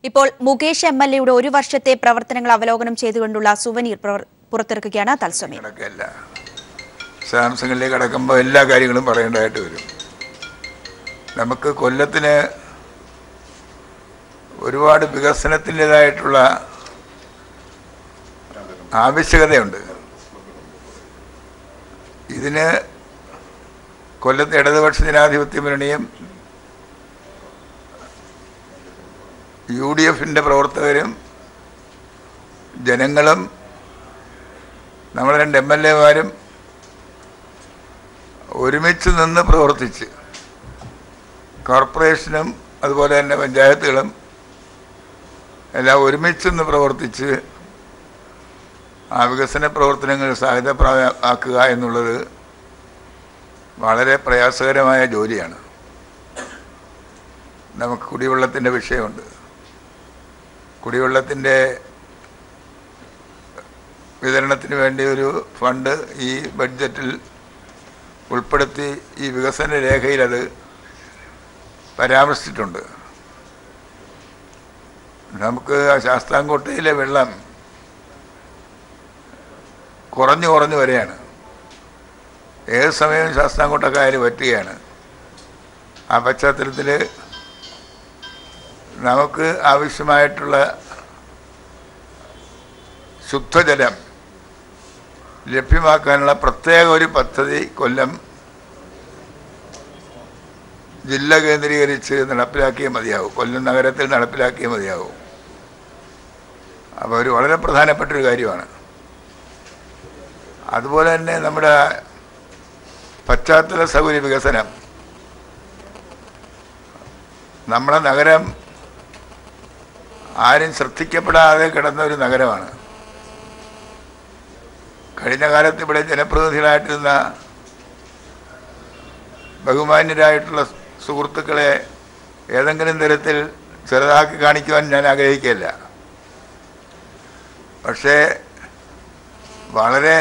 ഇപ്പോൾ മുകേഷ് എംഎൽഎയുടെ ഒരു വർഷത്തെ പ്രവർത്തനങ്ങൾ അവലോകനം ചെയ്തുകൊണ്ടുള്ള സുവനീർ പുറത്തിറക്കുകയാണ് തത്സമയം. സാംസങ്ങിലേക്ക് അടക്കുമ്പോൾ എല്ലാ കാര്യങ്ങളും പറയേണ്ടതായിട്ട് വരും. നമുക്ക് കൊല്ലത്തിന് ഒരുപാട് വികസനത്തിൻ്റെതായിട്ടുള്ള ആവശ്യകതയുണ്ട്. ഇതിന് കൊല്ലത്ത് ഇടതുപക്ഷ ജനാധിപത്യ മുന്നണിയും UDFിൻ്റെ പ്രവർത്തകരും ജനങ്ങളും നമ്മുടെ 2 MLAമാരും ഒരുമിച്ച് നിന്ന് പ്രവർത്തിച്ച് കോർപ്പറേഷനും അതുപോലെ തന്നെ പഞ്ചായത്തുകളും എല്ലാം ഒരുമിച്ച് നിന്ന് പ്രവർത്തിച്ച് ആ വികസന പ്രവർത്തനങ്ങൾ സാധ്യതപ്രാപ്തമാക്കുക എന്നുള്ളത് വളരെ പ്രയാസകരമായ ജോലിയാണ്. നമുക്ക് കുടിവെള്ളത്തിൻ്റെ വിഷയമുണ്ട്. കുടിവെള്ളത്തിൻ്റെ വിതരണത്തിന് വേണ്ടി ഒരു ഫണ്ട് ഈ ബഡ്ജറ്റിൽ ഉൾപ്പെടുത്തി ഈ വികസന രേഖയിൽ അത് പരാമർശിച്ചിട്ടുണ്ട്. നമുക്ക് ശാസ്താംകോട്ടയിലെ വെള്ളം കുറഞ്ഞു വരികയാണ്. ഏത് സമയവും ശാസ്താംകോട്ടക്കായൽ വറ്റുകയാണ്. ആ പശ്ചാത്തലത്തിൽ നമുക്ക് ആവശ്യമായിട്ടുള്ള ശുദ്ധജലം ലഭ്യമാക്കാനുള്ള പ്രത്യേക ഒരു പദ്ധതി കൊല്ലം ജില്ല കേന്ദ്രീകരിച്ച് നടപ്പിലാക്കിയേ മതിയാവും. കൊല്ലം നഗരത്തിൽ നടപ്പിലാക്കിയേ മതിയാവും. അപ്പോൾ ഒരു വളരെ പ്രധാനപ്പെട്ടൊരു കാര്യമാണ്. അതുപോലെ തന്നെ നമ്മുടെ പശ്ചാത്തല സൗകര്യ വികസനം. നമ്മുടെ നഗരം ആരും ശ്രദ്ധിക്കപ്പെടാതെ കിടന്ന ഒരു നഗരമാണ്. കഴിഞ്ഞ കാലത്ത് ഇവിടെ ജനപ്രതിനിധികളായിട്ടിരുന്ന ബഹുമാന്യരായിട്ടുള്ള സുഹൃത്തുക്കളെ ഏതെങ്കിലും തരത്തിൽ ചെറുതാക്കി കാണിക്കുവാൻ ഞാൻ ആഗ്രഹിക്കില്ല. പക്ഷേ വളരെ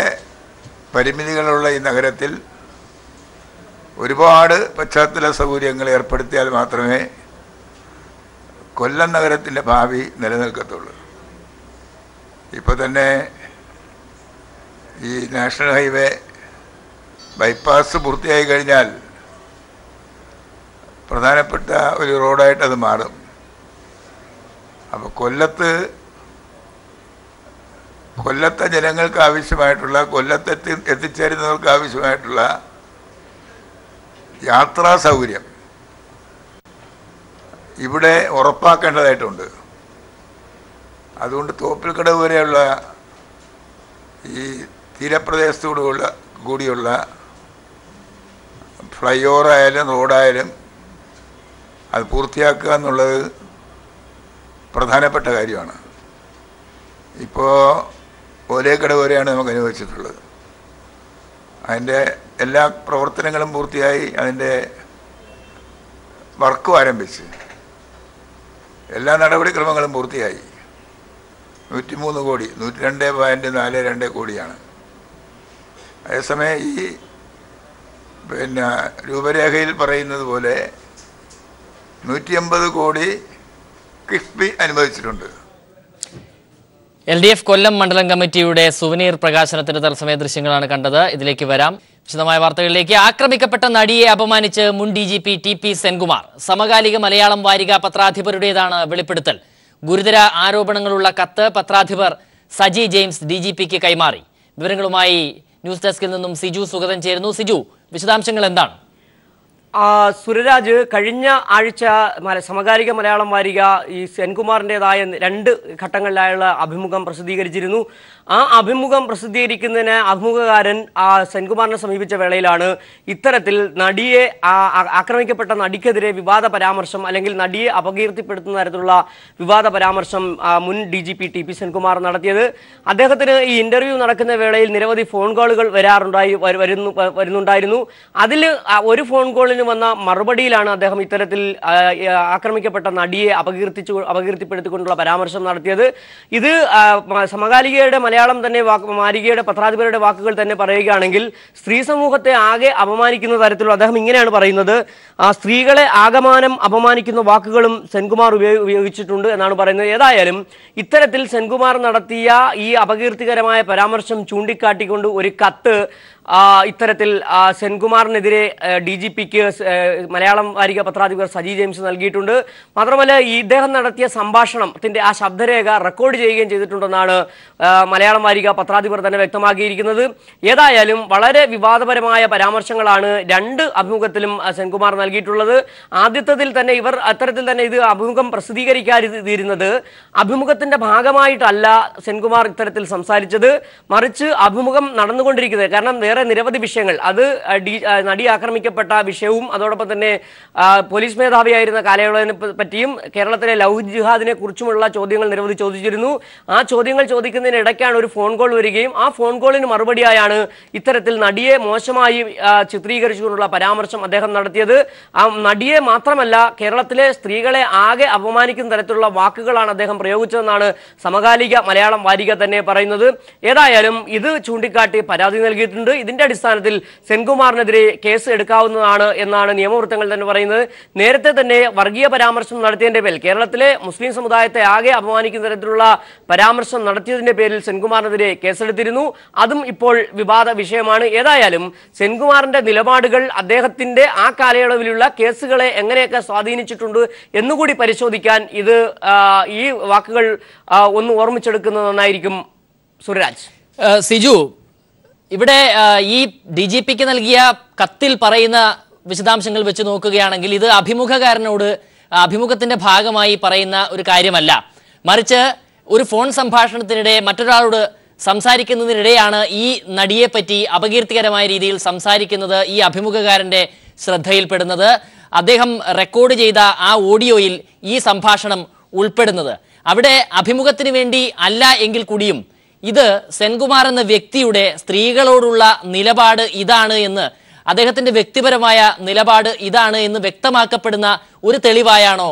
പരിമിതികളുള്ള ഈ നഗരത്തിൽ ഒരുപാട് പശ്ചാത്തല സൗകര്യങ്ങൾ ഏർപ്പെടുത്തിയാൽ മാത്രമേ കൊല്ലം നഗരത്തിൻ്റെ ഭാവി നിലനിൽക്കത്തുള്ളൂ. ഇപ്പോൾ തന്നെ ഈ നാഷണൽ ഹൈവേ ബൈപ്പാസ് പൂർത്തിയായി കഴിഞ്ഞാൽ പ്രധാനപ്പെട്ട ഒരു റോഡായിട്ടത് മാറും. അപ്പോൾ കൊല്ലത്തെ ജനങ്ങൾക്ക് ആവശ്യമായിട്ടുള്ള എത്തിച്ചേരുന്നവർക്ക് ആവശ്യമായിട്ടുള്ള യാത്രാ സൗകര്യം ഇവിടെ ഉറപ്പാക്കേണ്ടതായിട്ടുണ്ട്. അതുകൊണ്ട് തോപ്പിൽക്കടവ് വരെയുള്ള ഈ തീരപ്രദേശത്തോടുള്ള കൂടിയുള്ള ഫ്ലൈ ഓവർ ആയാലും റോഡായാലും അത് പൂർത്തിയാക്കുക എന്നുള്ളത് പ്രധാനപ്പെട്ട കാര്യമാണ്. ഇപ്പോൾ ഓലേക്കടവ് വരെയാണ് നമുക്ക് അനുവദിച്ചിട്ടുള്ളത്. അതിൻ്റെ എല്ലാ പ്രവർത്തനങ്ങളും പൂർത്തിയായി, അതിൻ്റെ വർക്കും ആരംഭിച്ച് എല്ലാ നടപടിക്രമങ്ങളും പൂർത്തിയായി. 103 കോടി 102.42 കോടിയാണ്. അതേസമയം ഈ രൂപരേഖയിൽ പറയുന്നത് പോലെ 150 കോടി കിഫ്ബി അനുവദിച്ചിട്ടുണ്ട്. LDF കൊല്ലം മണ്ഡലം കമ്മിറ്റിയുടെ സുവനീർ പ്രകാശനത്തിന്റെ തത്സമയ ദൃശ്യങ്ങളാണ് കണ്ടത്. ഇതിലേക്ക് വരാം. വിശദമായ വാർത്തകളിലേക്ക്. ആക്രമിക്കപ്പെട്ട നടിയെ അപമാനിച്ച് മുൻ DGP TP സെൻകുമാർ. സമകാലിക മലയാളം വാരിക പത്രാധിപരുടേതാണ് വെളിപ്പെടുത്തൽ. ഗുരുതര ആരോപണങ്ങളുള്ള കത്ത് പത്രാധിപർ സജി ജെയിംസ് DGPക്ക് കൈമാറി. വിവരങ്ങളുമായി ന്യൂസ് ഡെസ്കിൽ നിന്നും സിജു സുഗതൻ ചേരുന്നു. സിജു, വിശദാംശങ്ങൾ എന്താണ്? സുരരാജ്, കഴിഞ്ഞ ആഴ്ച സമകാലിക മലയാളം വാരിക ഈ സെൻകുമാറിൻ്റെതായ 2 ഘട്ടങ്ങളിലായുള്ള അഭിമുഖം പ്രസിദ്ധീകരിച്ചിരുന്നു. ആ അഭിമുഖം പ്രസിദ്ധീകരിക്കുന്നതിന് അഭിമുഖകാരൻ സെൻകുമാറിനെ സമീപിച്ച വേളയിലാണ് ഇത്തരത്തിൽ നടിയെ ആക്രമിക്കപ്പെട്ട നടിക്കെതിരെ വിവാദ പരാമർശം അല്ലെങ്കിൽ നടിയെ അപകീർത്തിപ്പെടുത്തുന്ന തരത്തിലുള്ള വിവാദ പരാമർശം മുൻ DGP TP സെൻകുമാർ നടത്തിയത്. അദ്ദേഹത്തിന് ഈ ഇന്റർവ്യൂ നടക്കുന്ന വേളയിൽ നിരവധി ഫോൺ കോളുകൾ വരുന്നുണ്ടായിരുന്നു. അതിൽ ഒരു ഫോൺ കോളിൽ കോളിന് വന്ന മറുപടിയിലാണ് അദ്ദേഹം ഇത്തരത്തിൽ ആക്രമിക്കപ്പെട്ട നടിയെ അപകീർത്തിപ്പെടുത്തിക്കൊണ്ടുള്ള പരാമർശം നടത്തിയത്. ഇത് സമകാലികയുടെ മലയാളം തന്നെ മാരികയുടെ പത്രാധിപരുടെ വാക്കുകൾ തന്നെ പറയുകയാണെങ്കിൽ സ്ത്രീ സമൂഹത്തെ ആകെ അപമാനിക്കുന്ന തരത്തിലുള്ള അദ്ദേഹം ഇങ്ങനെയാണ് പറയുന്നത്. സ്ത്രീകളെ ആകമാനം അപമാനിക്കുന്ന വാക്കുകളും സെൻകുമാർ ഉപയോഗിച്ചിട്ടുണ്ട് എന്നാണ് പറയുന്നത്. ഏതായാലും ഇത്തരത്തിൽ സെൻകുമാർ നടത്തിയ ഈ അപകീർത്തികരമായ പരാമർശം ചൂണ്ടിക്കാട്ടിക്കൊണ്ട് ഒരു കത്ത് ഇത്തരത്തിൽ സെൻകുമാറിനെതിരെ DGPക്ക് മലയാളം വാരിക പത്രാധിപർ സജി ജെയിംസ് നൽകിയിട്ടുണ്ട്. മാത്രമല്ല ഇദ്ദേഹം നടത്തിയ സംഭാഷണത്തിന്റെ ആ ശബ്ദരേഖ റെക്കോർഡ് ചെയ്യുകയും ചെയ്തിട്ടുണ്ടെന്നാണ് മലയാളം വാരിക പത്രാധിപർ തന്നെ വ്യക്തമാക്കിയിരിക്കുന്നത്. ഏതായാലും വളരെ വിവാദപരമായ പരാമർശങ്ങളാണ് രണ്ട് അഭിമുഖത്തിലും സെൻകുമാർ നൽകിയിട്ടുള്ളത്. ആദ്യത്തിൽ തന്നെ ഇവർ അത്തരത്തിൽ തന്നെ ഇത് അഭിമുഖം പ്രസിദ്ധീകരിക്കാതിരുന്നത് അഭിമുഖത്തിന്റെ ഭാഗമായിട്ടല്ല സെൻകുമാർ ഇത്തരത്തിൽ സംസാരിച്ചത്, മറിച്ച് അഭിമുഖം നടന്നുകൊണ്ടിരിക്കുന്നത്. കാരണം നിരവധി വിഷയങ്ങൾ അത് നടി ആക്രമിക്കപ്പെട്ട വിഷയവും അതോടൊപ്പം തന്നെ പോലീസ് മേധാവിയായിരുന്ന കാലയളവിനെ പറ്റിയും കേരളത്തിലെ ലവ് ജിഹാദിനെ കുറിച്ചുമുള്ള ചോദ്യങ്ങൾ നിരവധി ചോദിച്ചിരുന്നു. ആ ചോദ്യങ്ങൾ ചോദിക്കുന്നതിനിടയ്ക്കാണ് ഒരു ഫോൺ കോൾ വരികയും ആ ഫോൺ കോളിന് മറുപടിയായാണ് ഇത്തരത്തിൽ നടിയെ മോശമായി ചിത്രീകരിച്ചുകൊണ്ടുള്ള പരാമർശം അദ്ദേഹം നടത്തിയത്. ആ നടിയെ മാത്രമല്ല കേരളത്തിലെ സ്ത്രീകളെ ആകെ അപമാനിക്കുന്ന തരത്തിലുള്ള വാക്കുകളാണ് അദ്ദേഹം പ്രയോഗിച്ചതെന്നാണ് സമകാലിക മലയാളം വാരിക തന്നെ പറയുന്നത്. ഏതായാലും ഇത് ചൂണ്ടിക്കാട്ടി പരാതി നൽകിയിട്ടുണ്ട്. ഇതിന്റെ അടിസ്ഥാനത്തിൽ സെൻകുമാറിനെതിരെ കേസ് എടുക്കാവുന്നതാണ് എന്നാണ് നിയമവൃത്തങ്ങൾ തന്നെ പറയുന്നത്. നേരത്തെ തന്നെ വർഗീയ പരാമർശം നടത്തിയതിന്റെ പേരിൽ കേരളത്തിലെ മുസ്ലിം സമുദായത്തെ ആകെ അപമാനിക്കുന്ന തരത്തിലുള്ള പരാമർശം നടത്തിയതിന്റെ പേരിൽ സെൻകുമാറിനെതിരെ കേസെടുത്തിരുന്നു. അതും ഇപ്പോൾ വിവാദ വിഷയമാണ്. ഏതായാലും സെൻകുമാറിന്റെ നിലപാടുകൾ അദ്ദേഹത്തിന്റെ ആ കാലയളവിലുള്ള കേസുകളെ എങ്ങനെയൊക്കെ സ്വാധീനിച്ചിട്ടുണ്ട് എന്നുകൂടി പരിശോധിക്കാൻ ഇത് ഈ വാക്കുകൾ ഒന്ന് ഓർമ്മിച്ചെടുക്കുന്നത് നന്നായിരിക്കും. സുരരാജ്. സിജു, ഇവിടെ ഈ DGPക്ക് നൽകിയ കത്തിൽ പറയുന്ന വിശദാംശങ്ങൾ വെച്ച് നോക്കുകയാണെങ്കിൽ ഇത് അഭിമുഖത്തിന്റെ ഭാഗമായി പറയുന്ന ഒരു കാര്യമല്ല, മറിച്ച് ഒരു ഫോൺ സംഭാഷണത്തിനിടെ മറ്റൊരാളോട് സംസാരിക്കുന്നതിനിടെയാണ് ഈ നടിയെപ്പറ്റി അപകീർത്തികരമായ രീതിയിൽ സംസാരിക്കുന്നത് ഈ അഭിമുഖകാരന്റെ ശ്രദ്ധയിൽപ്പെടുന്നത്. അദ്ദേഹം റെക്കോർഡ് ചെയ്ത ആ ഓഡിയോയിൽ ഈ സംഭാഷണം ഉൾപ്പെടുന്നത്. അവിടെ അഭിമുഖത്തിന് വേണ്ടി അല്ല എങ്കിൽ കൂടിയും ഇത് സെൻകുമാർ എന്ന വ്യക്തിയുടെ സ്ത്രീകളോടുള്ള നിലപാട് ഇതാണ് എന്ന്, അദ്ദേഹത്തിന്റെ വ്യക്തിപരമായ നിലപാട് ഇതാണ് എന്ന് വ്യക്തമാക്കപ്പെടുന്ന ഒരു തെളിവായാണോ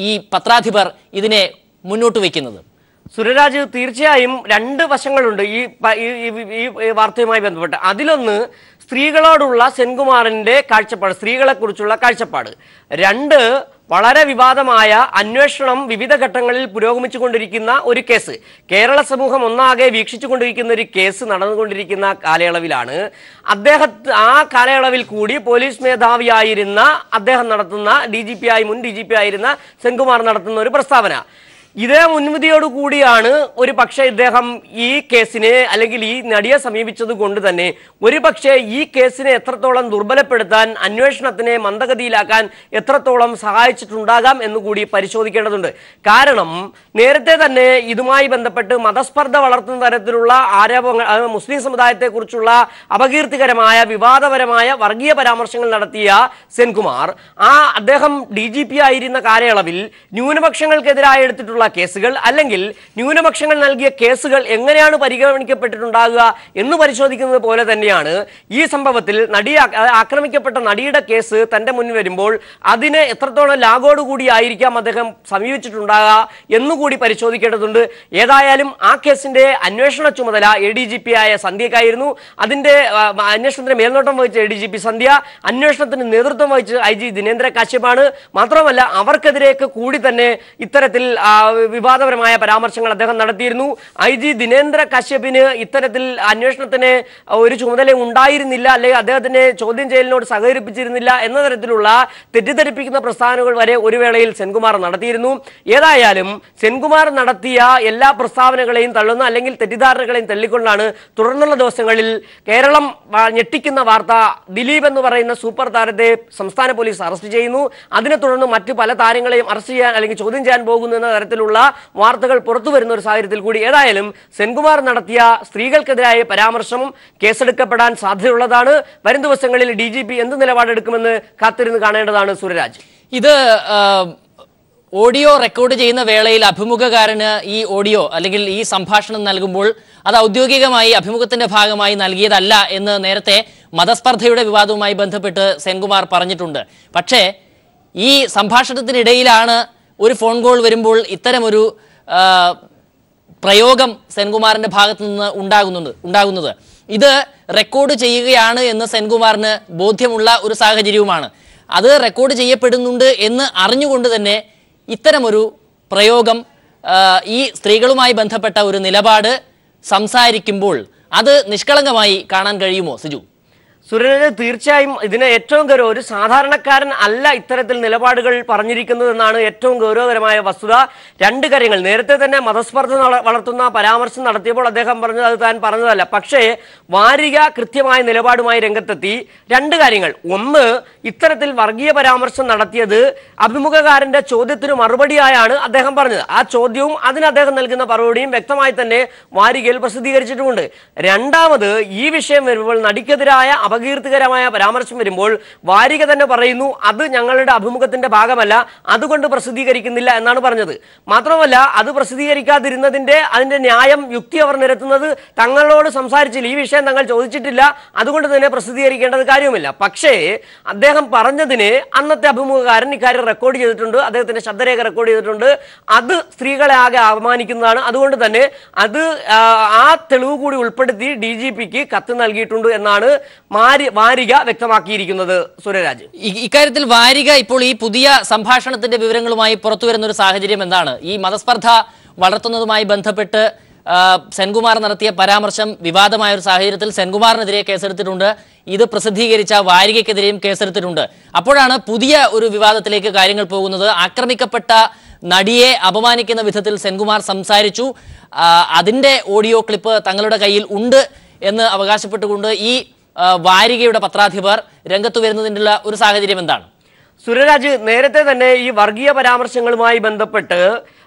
ഈ പത്രാധിപർ ഇതിനെ മുന്നോട്ട് വയ്ക്കുന്നത്? സുരരാജ്, തീർച്ചയായും രണ്ട് വശങ്ങളുണ്ട് ഈ വാർത്തയുമായി ബന്ധപ്പെട്ട്. അതിലൊന്ന് സ്ത്രീകളോടുള്ള സെൻകുമാറിന്റെ കാഴ്ചപ്പാട്, സ്ത്രീകളെക്കുറിച്ചുള്ള കാഴ്ചപ്പാട്. രണ്ട്, വളരെ വിവാദമായ അന്വേഷണം വിവിധ ഘട്ടങ്ങളിൽ പുരോഗമിച്ചുകൊണ്ടിരിക്കുന്ന ഒരു കേസ്, കേരള സമൂഹം ഒന്നാകെ വീക്ഷിച്ചുകൊണ്ടിരിക്കുന്ന ഒരു കേസ് നടന്നുകൊണ്ടിരിക്കുന്ന കാലയളവിലാണ് ആ കാലയളവിൽ കൂടി പോലീസ് മേധാവിയായിരുന്ന അദ്ദേഹം നടത്തുന്ന മുൻ DGP ആയിരുന്ന സെൻകുമാർ നടത്തുന്ന ഒരു പ്രസ്താവന. ഇതേ മുൻവിധിയോടുകൂടിയാണ് ഒരു പക്ഷേ ഇദ്ദേഹം ഈ കേസിനെ അല്ലെങ്കിൽ ഈ നടിയെ സമീപിച്ചത് കൊണ്ട് തന്നെ ഒരു പക്ഷേ ഈ കേസിനെ എത്രത്തോളം ദുർബലപ്പെടുത്താൻ, അന്വേഷണത്തിനെ മന്ദഗതിയിലാക്കാൻ എത്രത്തോളം സഹായിച്ചിട്ടുണ്ടാകാം എന്നുകൂടി പരിശോധിക്കേണ്ടതുണ്ട്. കാരണം നേരത്തെ തന്നെ ഇതുമായി ബന്ധപ്പെട്ട് മതസ്പർദ്ധ വളർത്തുന്ന തരത്തിലുള്ള ആരോപണങ്ങൾ, മുസ്ലിം സമുദായത്തെക്കുറിച്ചുള്ള അപകീർത്തികരമായ വിവാദപരമായ വർഗീയ പരാമർശങ്ങൾ നടത്തിയ സെൻകുമാർ അദ്ദേഹം DGP ആയിരുന്ന കാലയളവിൽ ന്യൂനപക്ഷങ്ങൾക്കെതിരായി എടുത്തിട്ടുള്ള കേസുകൾ അല്ലെങ്കിൽ ന്യൂനപക്ഷങ്ങൾ നൽകിയ കേസുകൾ എങ്ങനെയാണ് പരിഗണിക്കപ്പെട്ടിട്ടുണ്ടാകുക എന്ന് പരിശോധിക്കുന്നത് പോലെ തന്നെയാണ് ഈ സംഭവത്തിൽ ആക്രമിക്കപ്പെട്ട നടിയുടെ കേസ് തന്റെ മുന്നിൽ വരുമ്പോൾ അതിനെ എത്രത്തോളം ലാഗോടുകൂടി ആയിരിക്കാം അദ്ദേഹം സമീപിച്ചിട്ടുണ്ടാകുക എന്നുകൂടി പരിശോധിക്കേണ്ടതുണ്ട്. ഏതായാലും ആ കേസിന്റെ അന്വേഷണ ചുമതല ADGP ആയ സന്ധ്യക്കായിരുന്നു. അതിന്റെ അന്വേഷണത്തിന് മേൽനോട്ടം വഹിച്ച ADGP സന്ധ്യ, അന്വേഷണത്തിന് നേതൃത്വം വഹിച്ച IG ദിനേന്ദ്ര കാശ്യപാണ്. മാത്രമല്ല അവർക്കെതിരെയൊക്കെ കൂടി തന്നെ ഇത്തരത്തിൽ വിവാദപരമായ പരാമർശങ്ങൾ അദ്ദേഹം നടത്തിയിരുന്നു. IG ദിനേന്ദ്ര കശ്യപിന് ഇത്തരത്തിൽ അന്വേഷണത്തിന് ഒരു ചുമതല ഉണ്ടായിരുന്നില്ല, അല്ലെങ്കിൽ അദ്ദേഹത്തിന്റെ ചോദ്യം ചെയ്യലിനോട് സഹകരിപ്പിച്ചിരുന്നില്ല എന്ന തരത്തിലുള്ള തെറ്റിദ്ധരിപ്പിക്കുന്ന പ്രസ്താവനകൾ വരെ ഒരു വേളയിൽ സെൻകുമാർ നടത്തിയിരുന്നു. ഏതായാലും സെൻകുമാർ നടത്തിയ എല്ലാ പ്രസ്താവനകളെയും തള്ളുന്ന അല്ലെങ്കിൽ തെറ്റിദ്ധാരണകളെയും തള്ളിക്കൊണ്ടാണ് തുടർന്നുള്ള ദിവസങ്ങളിൽ കേരളം ഞെട്ടിക്കുന്ന വാർത്ത, ദിലീപ് എന്ന് പറയുന്ന സൂപ്പർ താരത്തെ സംസ്ഥാന പോലീസ് അറസ്റ്റ് ചെയ്യുന്നു. അതിനെ തുടർന്ന് മറ്റു പല താരങ്ങളെയും അറസ്റ്റ് ചെയ്യാൻ അല്ലെങ്കിൽ ചോദ്യം ചെയ്യാൻ പോകുന്നു എന്ന തരത്തിലുള്ള വാർത്തകൾ പുറത്തു വരുന്ന ഒരു സാഹചര്യത്തിൽ കൂടി ഏതായാലും സെൻകുമാർ നടത്തിയ സ്ത്രീകൾക്കെതിരായ പരാമർശം കേസെടുക്കപ്പെടാൻ സാധ്യതയുള്ളതാണ്. വരും ദിവസങ്ങളിൽ DGP എന്ത് നിലപാടെടുക്കുമെന്ന് കാത്തിരുന്ന് കാണേണ്ടതാണ്. സുരരാജ്, ഇത് ഓഡിയോ റെക്കോർഡ് ചെയ്യുന്ന വേളയിൽ അഭിമുഖകാരന് ഈ ഓഡിയോ അല്ലെങ്കിൽ ഈ സംഭാഷണം നൽകുമ്പോൾ അത് ഔദ്യോഗികമായി അഭിമുഖത്തിന്റെ ഭാഗമായി നൽകിയതല്ല എന്ന് നേരത്തെ മതസ്പർദ്ധയുടെ വിവാദവുമായി ബന്ധപ്പെട്ട് സെൻകുമാർ പറഞ്ഞിട്ടുണ്ട്. പക്ഷേ ഈ സംഭാഷണത്തിനിടയിലാണ് ഒരു ഫോൺ കോൾ വരുമ്പോൾ ഇത്തരമൊരു പ്രയോഗം സെൻകുമാറിന്റെ ഭാഗത്തു നിന്ന് ഉണ്ടാകുന്നത്. ഇത് റെക്കോർഡ് ചെയ്യുകയാണ് എന്ന് സെൻകുമാറിന് ബോധ്യമുള്ള ഒരു സാഹചര്യവുമാണ്. അത് റെക്കോർഡ് ചെയ്യപ്പെടുന്നുണ്ട് എന്ന് അറിഞ്ഞുകൊണ്ട് തന്നെ ഇത്തരമൊരു പ്രയോഗം, ഈ സ്ത്രീകളുമായി ബന്ധപ്പെട്ട ഒരു നിലപാട് സംസാരിക്കുമ്പോൾ അത് നിഷ്കളങ്കമായി കാണാൻ കഴിയുമോ സിജു? സുരേഷ്, തീർച്ചയായും ഇതിന് ഏറ്റവും ഗൗരവം, ഒരു സാധാരണക്കാരൻ അല്ല ഇത്തരത്തിൽ നിലപാടുകൾ പറഞ്ഞിരിക്കുന്നത് എന്നാണ് ഏറ്റവും ഗൗരവകരമായ വസ്തുത. രണ്ട് കാര്യങ്ങൾ. നേരത്തെ തന്നെ മതസ്പർദ്ധ വളർത്തുന്ന പരാമർശം നടത്തിയപ്പോൾ അദ്ദേഹം പറഞ്ഞത് അത് താൻ പറഞ്ഞതല്ല. പക്ഷേ വാരിക കൃത്യമായ നിലപാടുമായി രംഗത്തെത്തി. രണ്ട് കാര്യങ്ങൾ. ഒന്ന്, ഇത്തരത്തിൽ വർഗീയ പരാമർശം നടത്തിയത് അഭിമുഖകാരന്റെ ചോദ്യത്തിന് മറുപടിയായാണ് അദ്ദേഹം പറഞ്ഞത്. ആ ചോദ്യവും അതിന് അദ്ദേഹം നൽകുന്ന മറുപടിയും വ്യക്തമായി തന്നെ വാരികയിൽ പ്രസിദ്ധീകരിച്ചിട്ടുമുണ്ട്. രണ്ടാമത്, ഈ വിഷയം വരുമ്പോൾ നടിക്കെതിരായ അപകീർത്തികരമായ പരാമർശം വരുമ്പോൾ വാരിക തന്നെ പറയുന്നു അത് ഞങ്ങളുടെ അഭിമുഖത്തിന്റെ ഭാഗമല്ല, അതുകൊണ്ട് പ്രസിദ്ധീകരിക്കുന്നില്ല എന്നാണ് പറഞ്ഞത്. മാത്രമല്ല, അത് പ്രസിദ്ധീകരിക്കാതിരുന്നതിന്റെ അതിന്റെ ന്യായം, യുക്തി അവർ നിരത്തുന്നത് തങ്ങളോട് സംസാരിച്ചില്ല, ഈ വിഷയം തങ്ങൾ ചോദിച്ചിട്ടില്ല, അതുകൊണ്ട് തന്നെ പ്രസിദ്ധീകരിക്കേണ്ടത് കാര്യവുമില്ല. പക്ഷേ അദ്ദേഹം പറഞ്ഞതിന് അന്നത്തെ അഭിമുഖകാരൻ ഇക്കാര്യം റെക്കോർഡ് ചെയ്തിട്ടുണ്ട്, അദ്ദേഹത്തിന്റെ ശബ്ദരേഖ റെക്കോർഡ് ചെയ്തിട്ടുണ്ട്. അത് സ്ത്രീകളെ ആകെ അപമാനിക്കുന്നതാണ്. അതുകൊണ്ട് തന്നെ അത് ആ തെളിവ് കൂടി ഉൾപ്പെടുത്തി DGPക്ക് കത്ത് നൽകിയിട്ടുണ്ട് എന്നാണ് വാരിക വ്യക്തമാക്കിയിരിക്കുന്നത്. സുരരാജ്, ഇക്കാര്യത്തിൽ വാരിക ഇപ്പോൾ ഈ പുതിയ സംഭാഷണത്തിന്റെ വിവരങ്ങളുമായി പുറത്തു വരുന്ന ഒരു സാഹചര്യം എന്താണ്? ഈ മതസ്പർദ്ധ വളർത്തുന്നതുമായി ബന്ധപ്പെട്ട് സെൻകുമാർ നടത്തിയ പരാമർശം വിവാദമായ ഒരു സാഹചര്യത്തിൽ സെൻകുമാറിനെതിരെ കേസെടുത്തിട്ടുണ്ട്. ഇത് പ്രസിദ്ധീകരിച്ച വാരികയ്ക്കെതിരെയും കേസെടുത്തിട്ടുണ്ട്. അപ്പോഴാണ് പുതിയ ഒരു വിവാദത്തിലേക്ക് കാര്യങ്ങൾ പോകുന്നത്. ആക്രമിക്കപ്പെട്ട നടിയെ അപമാനിക്കുന്ന വിധത്തിൽ സെൻകുമാർ സംസാരിച്ചു, അതിന്റെ ഓഡിയോ ക്ലിപ്പ് തങ്ങളുടെ കയ്യിൽ ഉണ്ട് എന്ന് അവകാശപ്പെട്ടുകൊണ്ട് ഈ വാരികയുടെ പത്രാധിപർ രംഗത്ത് വരുന്നതിനുള്ള ഒരു സാഹചര്യം എന്താണ്? സുരരാജ്, നേരത്തെ തന്നെ ഈ വർഗീയ പരാമർശങ്ങളുമായി ബന്ധപ്പെട്ട്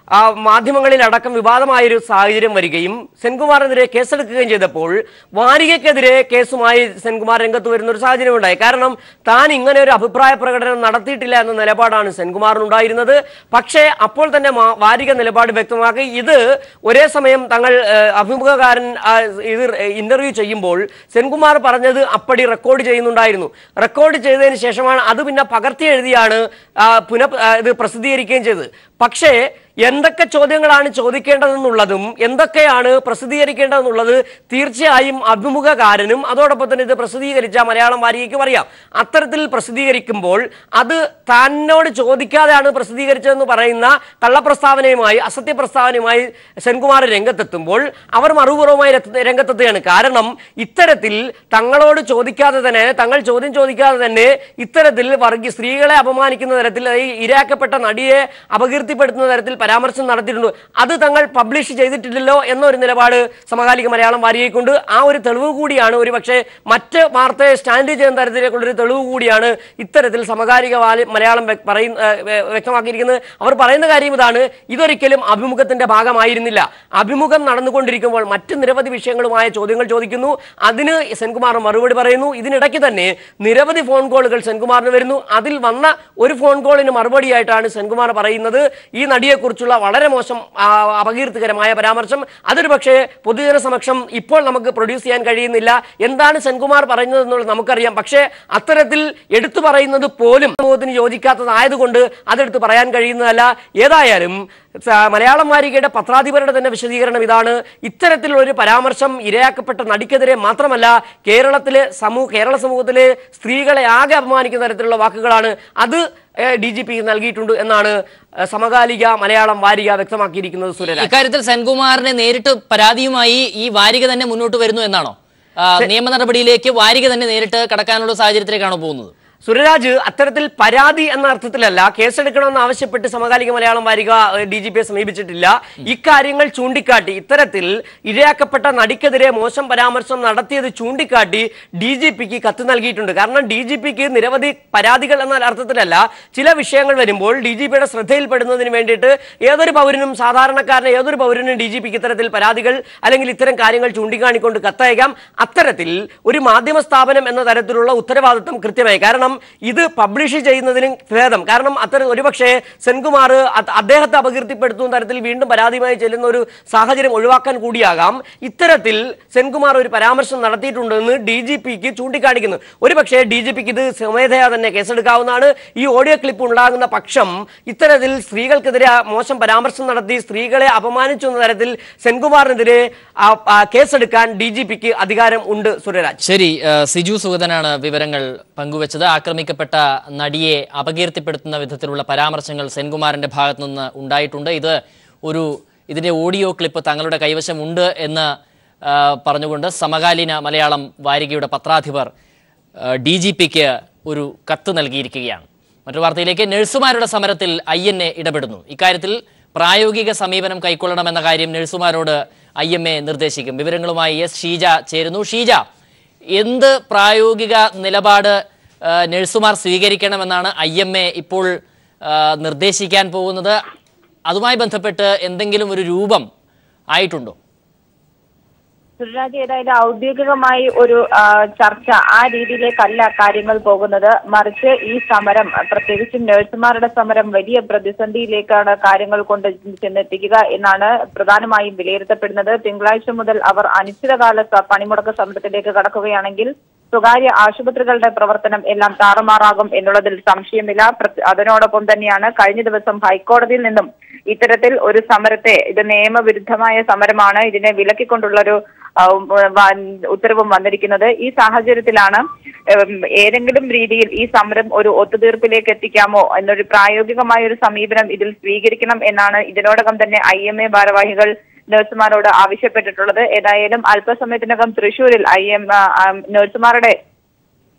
മാധ്യമങ്ങളിലടക്കം വിവാദമായൊരു സാഹചര്യം വരികയും സെൻകുമാറിനെതിരെ കേസെടുക്കുകയും ചെയ്തപ്പോൾ വാരികയ്ക്കെതിരെ കേസുമായി സെൻകുമാർ രംഗത്ത് വരുന്ന ഒരു സാഹചര്യം ഉണ്ടായി. കാരണം താൻ ഇങ്ങനെ ഒരു അഭിപ്രായ പ്രകടനം നടത്തിയിട്ടില്ല എന്ന നിലപാടാണ് സെൻകുമാറിനുണ്ടായിരുന്നത്. പക്ഷേ അപ്പോൾ തന്നെ വാരിക നിലപാട് വ്യക്തമാക്കി. ഇത് ഒരേ സമയം തങ്ങൾ അഭിമുഖകാരൻ ഇത് ഇന്റർവ്യൂ ചെയ്യുമ്പോൾ സെൻകുമാർ പറഞ്ഞത് അപ്പടി റെക്കോർഡ് ചെയ്യുന്നുണ്ടായിരുന്നു. റെക്കോർഡ് ചെയ്തതിന് ശേഷമാണ് അത് പിന്നെ പകർത്തി എഴുതിയാണ് ഇത് പ്രസിദ്ധീകരിക്കുകയും ചെയ്തത്. പക്ഷേ എന്തൊക്കെ ചോദ്യങ്ങളാണ് ചോദിക്കേണ്ടതെന്നുള്ളതും എന്തൊക്കെയാണ് പ്രസിദ്ധീകരിക്കേണ്ടതെന്നുള്ളത് തീർച്ചയായും അഭിമുഖകാരനും അതോടൊപ്പം തന്നെ ഇത് പ്രസിദ്ധീകരിച്ച മലയാളം വാരികയ്ക്കും അറിയാം. അത്തരത്തിൽ പ്രസിദ്ധീകരിക്കുമ്പോൾ അത് തന്നോട് ചോദിക്കാതെയാണ് പ്രസിദ്ധീകരിച്ചതെന്ന് പറയുന്ന കള്ളപ്രസ്താവനയുമായി, അസത്യപ്രസ്താവനയുമായി സെൻകുമാർ രംഗത്തെത്തുമ്പോൾ അവർ മറുപുറവുമായി രംഗത്തെത്തുകയാണ്. കാരണം ഇത്തരത്തിൽ തങ്ങളോട് ചോദിക്കാതെ തന്നെ, തങ്ങൾ ചോദ്യം ചോദിക്കാതെ തന്നെ ഇത്തരത്തിൽ സ്ത്രീകളെ അപമാനിക്കുന്ന തരത്തിൽ, ഇരയാക്കപ്പെട്ട നടിയെ അപകീർത്തിപ്പെടുത്തുന്ന തരത്തിൽ പരാമർശം നടത്തിയിട്ടുണ്ട്. അത് തങ്ങൾ പബ്ലിഷ് ചെയ്തിട്ടില്ലല്ലോ എന്നൊരു നിലപാട് സമകാലിക മലയാളം വാരികയ്ക്കുണ്ട്. ആ ഒരു തെളിവ് കൂടിയാണ്, ഒരുപക്ഷെ മറ്റ് വാർത്തയെ സ്റ്റാൻഡ് ചെയ്യുന്ന തരത്തിലേക്കുള്ളൊരു തെളിവ് കൂടിയാണ് ഇത്തരത്തിൽ സമകാലിക മലയാളം വ്യക്തമാക്കിയിരിക്കുന്നത്. അവർ പറയുന്ന കാര്യം ഇതാണ്: ഇതൊരിക്കലും അഭിമുഖത്തിന്റെ ഭാഗമായിരുന്നില്ല. അഭിമുഖം നടന്നുകൊണ്ടിരിക്കുമ്പോൾ മറ്റ് നിരവധി വിഷയങ്ങളുമായ ചോദ്യങ്ങൾ ചോദിക്കുന്നു, അതിന് സെൻകുമാർ മറുപടി പറയുന്നു. ഇതിനിടയ്ക്ക് തന്നെ നിരവധി ഫോൺ കോളുകൾ സെൻകുമാറിന് വരുന്നു. അതിൽ വന്ന ഒരു ഫോൺ കോളിന് മറുപടിയായിട്ടാണ് സെൻകുമാർ പറയുന്നത് ഈ നടിയെക്കുറിച്ചുള്ള വളരെ മോശം അപകീർത്തികരമായ പരാമർശം. അതൊരു പക്ഷേ പൊതുജന സമക്ഷം ഇപ്പോൾ നമുക്ക് പ്രൊഡ്യൂസ് ചെയ്യാൻ കഴിയുന്നില്ല. എന്താണ് സെൻകുമാർ പറയുന്നത് എന്നുള്ളത് നമുക്കറിയാം. പക്ഷേ അത്തരത്തിൽ എടുത്തു പറയുന്നത് പോലും സമൂഹത്തിന് യോജിക്കാത്തതായതുകൊണ്ട് അതെടുത്ത് പറയാൻ കഴിയുന്നതല്ല. ഏതായാലും മലയാളം വാരികയുടെ പത്രാധിപരുടെ തന്നെ വിശദീകരണം ഇതാണ്: ഇത്തരത്തിലുള്ള ഒരു പരാമർശം ഇരയാക്കപ്പെട്ട നടിക്കെതിരെ മാത്രമല്ല, കേരള സമൂഹത്തിലെ സ്ത്രീകളെ ആകെ അപമാനിക്കുന്ന തരത്തിലുള്ള വാക്കുകളാണ്. അത് DGP നൽകിയിട്ടുണ്ട് എന്നാണ് സമകാലിക മലയാളം വാരിക വ്യക്തമാക്കിയിരിക്കുന്നത്. സുരേഷ്, ഇക്കാര്യത്തിൽ സെൻകുമാറിനെ നേരിട്ട് പരാതിയുമായി ഈ വാരിക തന്നെ മുന്നോട്ട് വരുന്നു എന്നാണോ? നിയമ നടപടിയിലേക്ക് വാരിക തന്നെ നേരിട്ട് കടക്കാനുള്ള സാഹചര്യത്തിലേക്കാണോ പോകുന്നത്? സുരരാജ്, അത്തരത്തിൽ പരാതി എന്ന അർത്ഥത്തിലല്ല, കേസെടുക്കണമെന്ന് ആവശ്യപ്പെട്ട് സമകാലിക മലയാളം വാരിക DGPയെ സമീപിച്ചിട്ടില്ല. ഇക്കാര്യങ്ങൾ ചൂണ്ടിക്കാട്ടി, ഇത്തരത്തിൽ ഇരയാക്കപ്പെട്ട നടിക്കെതിരെ മോശം പരാമർശം നടത്തിയത് ചൂണ്ടിക്കാട്ടി DGPക്ക് കത്ത് നൽകിയിട്ടുണ്ട്. കാരണം DGPക്ക് നിരവധി പരാതികൾ എന്ന അർത്ഥത്തിലല്ല, ചില വിഷയങ്ങൾ വരുമ്പോൾ DGPയുടെ ശ്രദ്ധയിൽപ്പെടുന്നതിന് വേണ്ടിയിട്ട് ഏതൊരു പൗരനും, സാധാരണക്കാരനെ ഏതൊരു പൗരനും DGPക്ക് ഇത്തരത്തിൽ പരാതികൾ അല്ലെങ്കിൽ ഇത്തരം കാര്യങ്ങൾ ചൂണ്ടിക്കാണിക്കൊണ്ട് കത്തയക്കാം. അത്തരത്തിൽ ഒരു മാധ്യമ സ്ഥാപനം എന്ന തരത്തിലുള്ള ഉത്തരവാദിത്വം കൃത്യമായി, കാരണം കാരണം ഇത് പബ്ലിഷ് ചെയ്യുന്നതിനും ഭേദം. കാരണം ഒരുപക്ഷെ സെൻകുമാർ അദ്ദേഹത്തെ അപകീർത്തിപ്പെടുത്തുന്ന തരത്തിൽ വീണ്ടും പരാതിയുമായി ചെല്ലുന്ന ഒരു സാഹചര്യം ഒഴിവാക്കാൻ കൂടിയാകാം ഇത്തരത്തിൽ സെൻകുമാർ ഒരു പരാമർശം നടത്തിയിട്ടുണ്ടെന്ന് DGPക്ക് ചൂണ്ടിക്കാണിക്കുന്നു. ഒരുപക്ഷെ DGPക്ക് ഇത് സ്വമേധയാ തന്നെ കേസെടുക്കാവുന്നതാണ്. ഈ ഓഡിയോ ക്ലിപ്പ് ഉണ്ടാകുന്ന പക്ഷം ഇത്തരത്തിൽ സ്ത്രീകൾക്കെതിരെ മോശം പരാമർശം നടത്തി സ്ത്രീകളെ അപമാനിച്ചു എന്ന തരത്തിൽ സെൻകുമാറിനെതിരെ കേസെടുക്കാൻ DGPക്ക് അധികാരം ഉണ്ട്. സുരരാജ്. ശരി, സിജു സുഗതനാണ് വിവരങ്ങൾ പങ്കുവച്ചത്. ആക്രമിക്കപ്പെട്ട നടിയെ അപകീർത്തിപ്പെടുത്തുന്ന വിധത്തിലുള്ള പരാമർശങ്ങൾ സെൻകുമാറിന്റെ ഭാഗത്തു നിന്ന് ഉണ്ടായിട്ടുണ്ട്. ഇതിന്റെ ഓഡിയോ ക്ലിപ്പ് തങ്ങളുടെ കൈവശമുണ്ട് എന്ന് പറഞ്ഞുകൊണ്ട് സമകാലീന മലയാളം വാരികയുടെ പത്രാധിപർ DGPക്ക് ഒരു കത്ത് നൽകിയിരിക്കുകയാണ്. മറ്റൊരു വാർത്തയിലേക്ക്. നഴ്സുമാരുടെ സമരത്തിൽ INA ഇടപെടുന്നു. ഇക്കാര്യത്തിൽ പ്രായോഗിക സമീപനം കൈക്കൊള്ളണമെന്ന കാര്യം നഴ്സുമാരോട് IMA നിർദ്ദേശിക്കും. വിവരങ്ങളുമായി ഷീജ ചേരുന്നു. ഷീജ, എന്ത് പ്രായോഗിക നിലപാട് നഴ്സുമാർ സ്വീകരിക്കണമെന്നാണ് IMA ഇപ്പോൾ നിർദ്ദേശിക്കാൻ പോകുന്നത്? അതുമായി ബന്ധപ്പെട്ട് എന്തെങ്കിലും ഒരു രൂപം ആയിട്ടുണ്ടോ? സുരരാജ്, ഏതായാലും ഔദ്യോഗികമായി ഒരു ചർച്ച ആ രീതിയിലേക്കല്ല കാര്യങ്ങൾ പോകുന്നത്. മറിച്ച് ഈ സമരം, പ്രത്യേകിച്ചും നഴ്സുമാരുടെ സമരം, വലിയ പ്രതിസന്ധിയിലേക്കാണ് കാര്യങ്ങൾ കൊണ്ട് ചെന്നെത്തിക്കുക എന്നാണ് പ്രധാനമായും വിലയിരുത്തപ്പെടുന്നത്. തിങ്കളാഴ്ച മുതൽ അവർ അനിശ്ചിതകാല പണിമുടക്ക് സമരത്തിലേക്ക് കടക്കുകയാണെങ്കിൽ സ്വകാര്യ ആശുപത്രികളുടെ പ്രവർത്തനം എല്ലാം താറുമാറാകും എന്നുള്ളതിൽ സംശയമില്ല. അതിനോടൊപ്പം തന്നെയാണ് കഴിഞ്ഞ ദിവസം ഹൈക്കോടതിയിൽ നിന്നും ഇത്തരത്തിൽ ഒരു സമരത്തെ, ഇത് നിയമവിരുദ്ധമായ സമരമാണ്, ഇതിനെ വിലക്കിക്കൊണ്ടുള്ളൊരു ഉത്തരവും വന്നിരിക്കുന്നത്. ഈ സാഹചര്യത്തിലാണ് ഏതെങ്കിലും രീതിയിൽ ഈ സമരം ഒരു ഒത്തുതീർപ്പിലേക്ക് എത്തിക്കാമോ എന്നൊരു പ്രായോഗികമായ ഒരു സമീപനം ഇതിൽ സ്വീകരിക്കണം എന്നാണ് ഇതിനോടകം തന്നെ IMA ഭാരവാഹികൾ നഴ്സുമാരോട് ആവശ്യപ്പെട്ടിട്ടുള്ളത്. ഏതായാലും അല്പസമയത്തിനകം തൃശൂരിൽ നഴ്സുമാരുടെ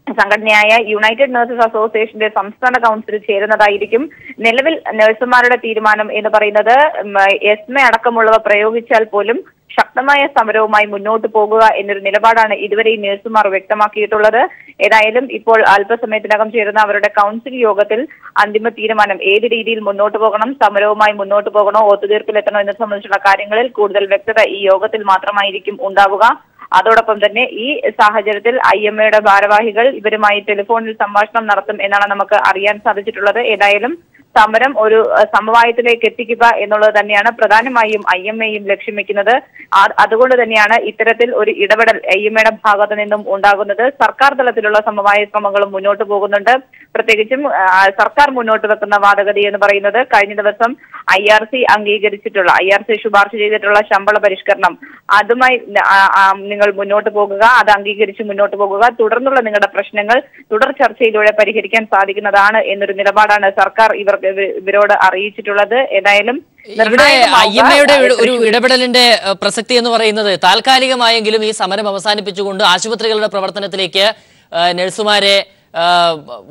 സംഘടനയായ യുണൈറ്റഡ് നഴ്സസ് അസോസിയേഷന്റെ സംസ്ഥാന കൗൺസിൽ ചേരുന്നതായിരിക്കും. നിലവിൽ നഴ്സുമാരുടെ തീരുമാനം എന്ന് പറയുന്നത് എസ്മ അടക്കമുള്ളവ പ്രയോഗിച്ചാൽ പോലും ശക്തമായ സമരവുമായി മുന്നോട്ട് പോകുക എന്നൊരു നിലപാടാണ് ഇതുവരെ ഈ നഴ്സുമാർ വ്യക്തമാക്കിയിട്ടുള്ളത്. ഏതായാലും ഇപ്പോൾ അല്പസമയത്തിനകം ചേരുന്ന അവരുടെ കൗൺസിൽ യോഗത്തിൽ അന്തിമ തീരുമാനം, ഏത് രീതിയിൽ മുന്നോട്ട് പോകണം, സമരവുമായി മുന്നോട്ട് പോകണോ, ഒത്തുതീർപ്പിലെത്തണോ എന്നത് സംബന്ധിച്ചുള്ള കാര്യങ്ങളിൽ കൂടുതൽ വ്യക്തത ഈ യോഗത്തിൽ മാത്രമായിരിക്കും ഉണ്ടാവുക. അതോടൊപ്പം തന്നെ ഈ സാഹചര്യത്തിൽ IMAയുടെ ഭാരവാഹികൾ ഇവരുമായി ടെലിഫോണിൽ സംഭാഷണം നടത്തും എന്നാണ് നമുക്ക് അറിയാൻ സാധിച്ചിട്ടുള്ളത്. ഏതായാലും സമരം ഒരു സമവായത്തിലേക്ക് എത്തിക്കുക എന്നുള്ളത് തന്നെയാണ് പ്രധാനമായും IMAയും ലക്ഷ്യം വെക്കുന്നത്. അതുകൊണ്ട് തന്നെയാണ് ഇത്തരത്തിൽ ഒരു ഇടപെടൽ IMAയുടെ ഭാഗത്തു നിന്നും ഉണ്ടാകുന്നത്. സർക്കാർ തലത്തിലുള്ള സമവായ ശ്രമങ്ങളും മുന്നോട്ട് പോകുന്നുണ്ട്. പ്രത്യേകിച്ചും സർക്കാർ മുന്നോട്ട് വെക്കുന്ന വാദഗതി എന്ന് പറയുന്നത് കഴിഞ്ഞ ദിവസം IRC അംഗീകരിച്ചിട്ടുള്ള, IRC ശുപാർശ ചെയ്തിട്ടുള്ള ശമ്പള പരിഷ്കരണം, അതുമായി നിങ്ങൾ മുന്നോട്ട് പോകുക, അത് അംഗീകരിച്ച് മുന്നോട്ട് പോകുക, തുടർന്നുള്ള നിങ്ങളുടെ പ്രശ്നങ്ങൾ തുടർ ചർച്ചയിലൂടെ പരിഹരിക്കാൻ സാധിക്കുന്നതാണ് എന്നൊരു നിലപാടാണ് സർക്കാർ ഇവരോട് അറിയിച്ചിട്ടുള്ളത്. ഏതായാലും ഇവിടെ IMAയുടെ ഒരു ഇടപെടലിന്റെ പ്രസക്തി എന്ന് പറയുന്നത് താൽക്കാലികമായെങ്കിലും ഈ സമരം അവസാനിപ്പിച്ചുകൊണ്ട് ആശുപത്രികളുടെ പ്രവർത്തനത്തിലേക്ക് നഴ്സുമാരെ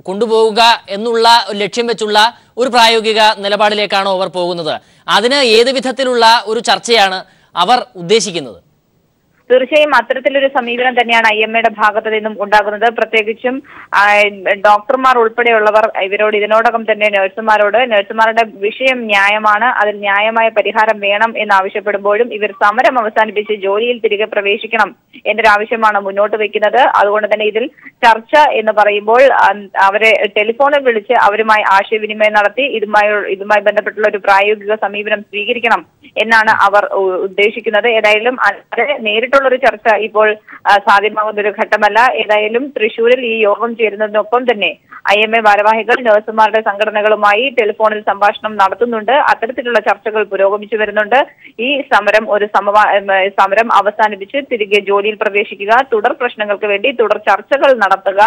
കൊണ്ടുപോവുക എന്നുള്ള ലക്ഷ്യം വെച്ചുള്ള ഒരു പ്രായോഗിക നിലപാടിലേക്കാണോ അവർ പോകുന്നത്? അതിന് ഏത് വിധത്തിലുള്ള ഒരു ചർച്ചയാണ് അവർ ഉദ്ദേശിക്കുന്നത്? തീർച്ചയായും അത്തരത്തിലൊരു സമീപനം തന്നെയാണ് IMAയുടെ ഭാഗത്തു നിന്നും ഉണ്ടാകുന്നത്. പ്രത്യേകിച്ചും ഡോക്ടർമാർ ഉൾപ്പെടെയുള്ളവർ ഇവരോട് ഇതിനോടകം തന്നെ നഴ്സുമാരുടെ വിഷയം ന്യായമാണ്, അതിൽ ന്യായമായ പരിഹാരം വേണം എന്നാവശ്യപ്പെടുമ്പോഴും ഇവർ സമരം അവസാനിപ്പിച്ച് ജോലിയിൽ തിരികെ പ്രവേശിക്കണം എന്നൊരാവശ്യമാണ് മുന്നോട്ട് വെക്കുന്നത്. അതുകൊണ്ട് തന്നെ ഇതിൽ ചർച്ച എന്ന് പറയുമ്പോൾ അവരെ ടെലിഫോണിൽ വിളിച്ച് അവരുമായി ആശയവിനിമയം നടത്തി ഇതുമായി ബന്ധപ്പെട്ടുള്ള ഒരു പ്രായോഗിക സമീപനം സ്വീകരിക്കണം എന്നാണ് അവർ ഉദ്ദേശിക്കുന്നത്. ഏതായാലും അത് നേരിട്ടുള്ള ഒരു ചർച്ച ഇപ്പോൾ സാധ്യമാകുന്ന ഒരു ഘട്ടമല്ല. ഏതായാലും തൃശൂരിൽ ഈ യോഗം ചേരുന്നതിനൊപ്പം തന്നെ IMA ഭാരവാഹികൾ നഴ്സുമാരുടെ സംഘടനകളുമായി ടെലിഫോണിൽ സംഭാഷണം നടത്തുന്നുണ്ട്. അത്തരത്തിലുള്ള ചർച്ചകൾ പുരോഗമിച്ചു വരുന്നുണ്ട്. ഈ സമരം അവസാനിപ്പിച്ച് തിരികെ ജോലിയിൽ പ്രവേശിക്കുക, തുടർ പ്രശ്നങ്ങൾക്ക് വേണ്ടി തുടർ ചർച്ചകൾ നടത്തുക,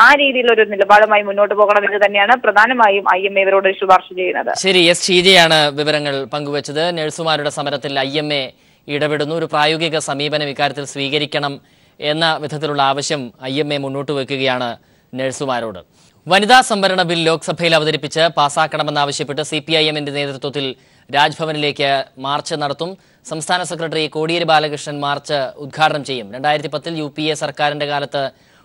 ആ രീതിയിലൊരു നിലപാടുമായി മുന്നോട്ട് പോകണമെന്ന് തന്നെയാണ് പ്രധാനമായും IMA ഇവരോട് ശുപാർശ ചെയ്യുന്നത്. ശരി, ഷീജയാണ് വിവരങ്ങൾ പങ്കുവച്ചത്. നഴ്സുമാരുടെ സമരത്തിൽ IMA ഇടപെടുന്നു. ഒരു പ്രായോഗിക സമീപനം ഇക്കാര്യത്തിൽ സ്വീകരിക്കണം എന്ന വിധത്തിലുള്ള ആവശ്യം IMA മുന്നോട്ട് വെക്കുകയാണ് നഴ്സുമാരോട്. വനിതാ സംവരണ ബിൽ ലോക്സഭയിൽ അവതരിപ്പിച്ച് പാസാക്കണമെന്നാവശ്യപ്പെട്ട് CPIM-ന്റെ നേതൃത്വത്തിൽ രാജ്ഭവനിലേക്ക് മാർച്ച് നടത്തും. സംസ്ഥാന സെക്രട്ടറി കോടിയേരി ബാലകൃഷ്ണൻ മാർച്ച് ഉദ്ഘാടനം ചെയ്യും. 2010 UPA സർക്കാരിന്റെ കാലത്ത്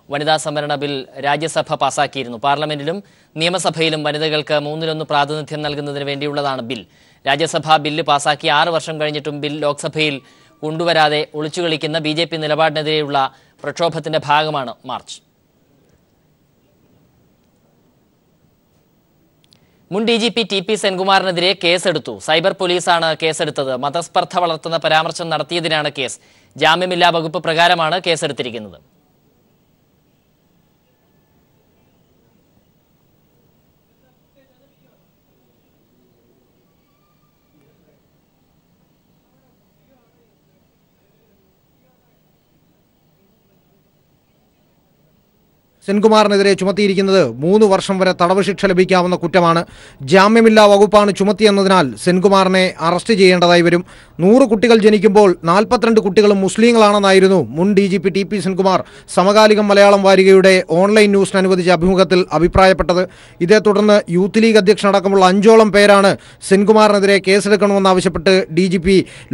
വനിതാ സംവരണ ബിൽ രാജ്യസഭ പാസാക്കിയിരുന്നു. പാർലമെന്റിലും നിയമസഭയിലും വനിതകൾക്ക് 1/3 പ്രാതിനിധ്യം നൽകുന്നതിന് വേണ്ടിയുള്ളതാണ് ബിൽ. രാജ്യസഭ ബില്ല് പാസാക്കി 6 വർഷം കഴിഞ്ഞിട്ടും ബിൽ ലോക്സഭയിൽ കൊണ്ടുവരാതെ ഒളിച്ചുകളിക്കുന്ന BJP നിലപാടിനെതിരെയുള്ള പ്രക്ഷോഭത്തിന്റെ ഭാഗമാണ് മാർച്ച്. മുൻ DGP TP സെൻകുമാറിനെതിരെ കേസെടുത്തു. സൈബർ പോലീസാണ് കേസെടുത്തത്. മതസ്പർദ്ധ വളർത്തുന്ന പരാമർശം നടത്തിയതിനാണ് കേസ്. ജാമ്യമില്ലാ വകുപ്പ് പ്രകാരമാണ് കേസെടുത്തിരിക്കുന്നത്. സെൻകുമാറിനെതിരെ ചുമത്തിയിരിക്കുന്നത് 3 വർഷം വരെ തടവ് ശിക്ഷ ലഭിക്കാവുന്ന കുറ്റമാണ്. ജാമ്യമില്ലാ വകുപ്പാണ് ചുമത്തിയെന്നതിനാൽ സെൻകുമാറിനെ അറസ്റ്റ് ചെയ്യേണ്ടതായി വരും. 100 കുട്ടികൾ ജനിക്കുമ്പോൾ 42 കുട്ടികളും മുസ്ലിങ്ങളാണെന്നായിരുന്നു മുൻ DGP TP സെൻകുമാർ സമകാലികം മലയാളം വാരികയുടെ ഓൺലൈൻ ന്യൂസിന് അനുവദിച്ച അഭിമുഖത്തിൽ അഭിപ്രായപ്പെട്ടത്. ഇതേ തുടർന്ന് യൂത്ത് ലീഗ് അധ്യക്ഷനടക്കമുള്ള 5ഓളം പേരാണ് സെൻകുമാറിനെതിരെ കേസെടുക്കണമെന്നാവശ്യപ്പെട്ട് DGP